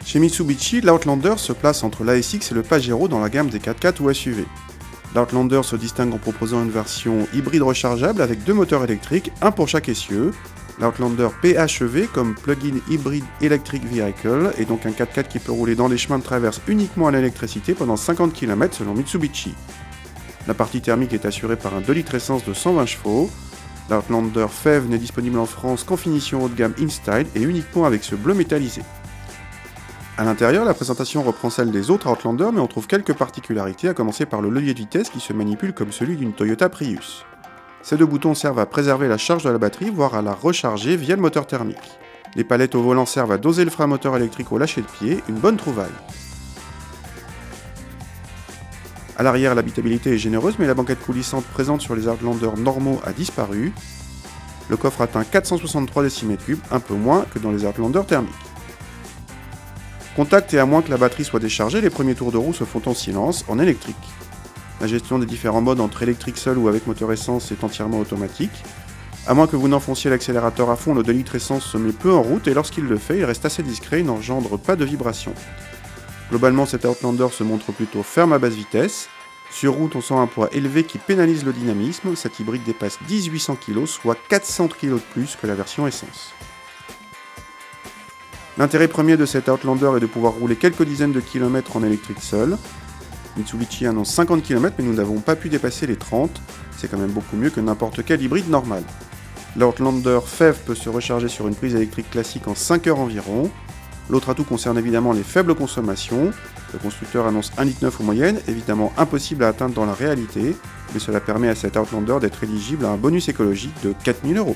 Chez Mitsubishi, l'Outlander se place entre l'ASX et le Pajero dans la gamme des 4x4 ou SUV. L'Outlander se distingue en proposant une version hybride rechargeable avec 2 moteurs électriques, un pour chaque essieu. L'Outlander PHEV comme Plug-in Hybrid Electric Vehicle est donc un 4x4 qui peut rouler dans les chemins de traverse uniquement à l'électricité pendant 50 km selon Mitsubishi. La partie thermique est assurée par un 2 litres essence de 120 chevaux. L'Outlander PHEV n'est disponible en France qu'en finition haut de gamme InStyle et uniquement avec ce bleu métallisé. A l'intérieur, la présentation reprend celle des autres Outlander, mais on trouve quelques particularités, à commencer par le levier de vitesse qui se manipule comme celui d'une Toyota Prius. Ces 2 boutons servent à préserver la charge de la batterie, voire à la recharger via le moteur thermique. Les palettes au volant servent à doser le frein moteur électrique au lâcher de pied, une bonne trouvaille. À l'arrière, l'habitabilité est généreuse, mais la banquette coulissante présente sur les Outlander normaux a disparu. Le coffre atteint 463 cm3, un peu moins que dans les Outlander thermiques. Contact et à moins que la batterie soit déchargée, les premiers tours de roue se font en silence, en électrique. La gestion des différents modes entre électrique seul ou avec moteur essence est entièrement automatique. À moins que vous n'enfonciez l'accélérateur à fond, le 2 litres essence se met peu en route et lorsqu'il le fait, il reste assez discret et n'engendre pas de vibration. Globalement, cet Outlander se montre plutôt ferme à basse vitesse. Sur route, on sent un poids élevé qui pénalise le dynamisme. Cet hybride dépasse 1800 kg, soit 400 kg de plus que la version essence. L'intérêt premier de cet Outlander est de pouvoir rouler quelques dizaines de kilomètres en électrique seul. Mitsubishi annonce 50 km, mais nous n'avons pas pu dépasser les 30. C'est quand même beaucoup mieux que n'importe quel hybride normal. L'Outlander PHEV peut se recharger sur une prise électrique classique en 5 heures environ. L'autre atout concerne évidemment les faibles consommations. Le constructeur annonce 1,9 litre en moyenne, évidemment impossible à atteindre dans la réalité, mais cela permet à cet Outlander d'être éligible à un bonus écologique de 4 000 €.